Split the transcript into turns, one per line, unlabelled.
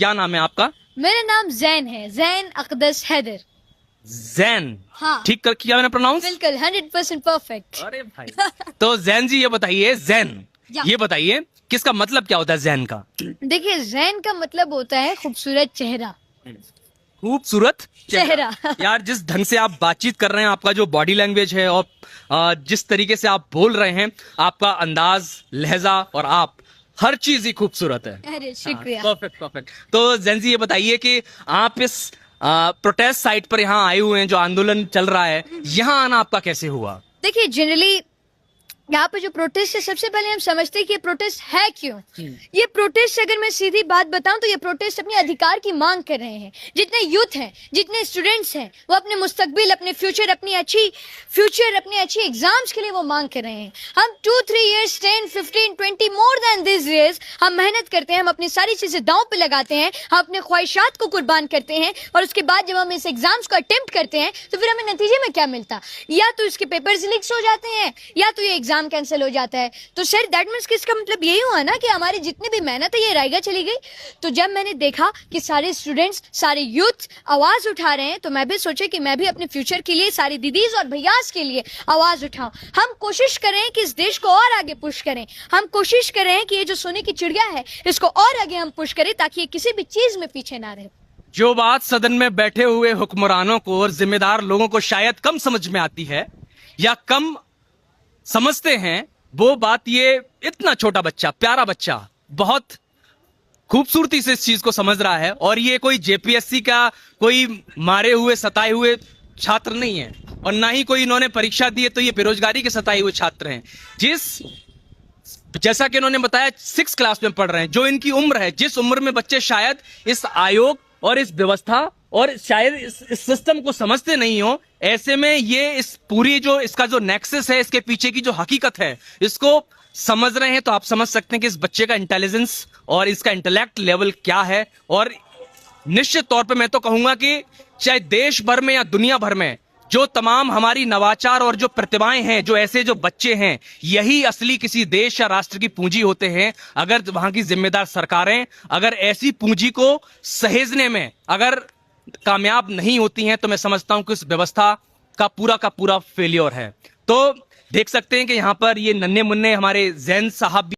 क्या नाम है आपका?
मेरा नाम जैन है, जैन अकदस हैदर।
जैन?
हाँ,
ठीक कर किया मैंने प्रोनाउंस?
बिल्कुल 100% परफेक्ट।
अरे भाई तो जैन जी ये बताइए, जैन
या।
ये बताइए किसका मतलब क्या होता है जैन का?
देखिए, जैन का मतलब होता है खूबसूरत चेहरा।
खूबसूरत
चेहरा।
यार जिस ढंग से आप बातचीत कर रहे हैं, आपका जो बॉडी लैंग्वेज है और जिस तरीके से आप बोल रहे हैं, आपका अंदाज, लहजा और आप हर चीज ही खूबसूरत है।
अरे शुक्रिया।
Perfect perfect. तो जैन जी ये बताइए कि आप इस प्रोटेस्ट साइट पर यहाँ आए हुए हैं, जो आंदोलन चल रहा है, यहाँ आना आपका कैसे हुआ?
देखिए, जनरली यहाँ पे जो प्रोटेस्ट है, सबसे पहले हम समझते हैं कि ये प्रोटेस्ट है क्यों। ये प्रोटेस्ट, अगर मैं सीधी बात बताऊं तो ये प्रोटेस्ट अपने अधिकार की मांग कर रहे हैं। जितने यूथ हैं, जितने स्टूडेंट्स हैं, वो अपने मुस्तकबिल, अपने फ्यूचर, अपनी अच्छी एग्जाम्स के लिए वो मांग कर रहे हैं। हम 2-3 years, 10, 15, 20 more than this years हम मेहनत करते हैं, हम अपनी सारी चीजें दांव पे लगाते हैं, हम अपने ख्वाहिशात को कुर्बान करते हैं, और उसके बाद जब हम इस एग्जाम्स को अटेम्प्ट करते हैं तो फिर हमें नतीजे में क्या मिलता? या तो इसके पेपर्स लीक्स हो जाते हैं, या तो ये एग्जाम कैंसिल हो जाता है। तो सर, दैट मीन्स कि इसका मतलब यही हुआ ना कि हमारी जितनी भी मेहनत है ये रायगा चली गई। तो जब मैंने देखा कि सारे स्टूडेंट्स, सारे यूथ आवाज उठा रहे हैं, तो मैं भी सोचा कि मैं भी अपने फ्यूचर के लिए, सारी दीदीज और भैयास के लिए आवाज उठाऊं। हम कोशिश करें कि इस देश को और आगे पुश करें। हम कोशिश करें कि ये जो सोने की चिड़िया है, इसको और आगे हम पुश करें, ताकि ये किसी भी चीज में पीछे ना रहे।
जो बात सदन में बैठे हुए हुक्मरानों को और जिम्मेदार लोगों को शायद कम समझ में आती है या कम समझते हैं, वो बात ये इतना छोटा बच्चा, प्यारा बच्चा, बहुत खूबसूरती से इस चीज को समझ रहा है। और ये कोई जेपीएससी का कोई मारे हुए, सताए हुए छात्र नहीं है, और ना ही कोई इन्होंने परीक्षा दी है तो ये बेरोजगारी के सताए हुए छात्र हैं। जैसा कि उन्होंने बताया 6 क्लास में पढ़ रहे हैं, जो इनकी उम्र है, जिस उम्र में बच्चे शायद इस आयोग और इस व्यवस्था और शायद इस सिस्टम को समझते नहीं हो, ऐसे में ये इस पूरी जो इसका जो नेक्सस है, इसके पीछे की जो हकीकत है, इसको समझ रहे हैं। तो आप समझ सकते हैं कि इस बच्चे का इंटेलिजेंस और इसका इंटेलेक्ट लेवल क्या है। और निश्चित तौर पे मैं तो कहूंगा कि चाहे देश भर में या दुनिया भर में जो तमाम हमारी नवाचार और जो प्रतिभाएं हैं, जो ऐसे जो बच्चे हैं, यही असली किसी देश या राष्ट्र की पूंजी होते हैं। अगर वहां की जिम्मेदार सरकारें अगर ऐसी पूंजी को सहेजने में अगर कामयाब नहीं होती हैं, तो मैं समझता हूं कि इस व्यवस्था का पूरा फेलियर है। तो देख सकते हैं कि यहां पर ये नन्हे मुन्ने हमारे जैन साहब भी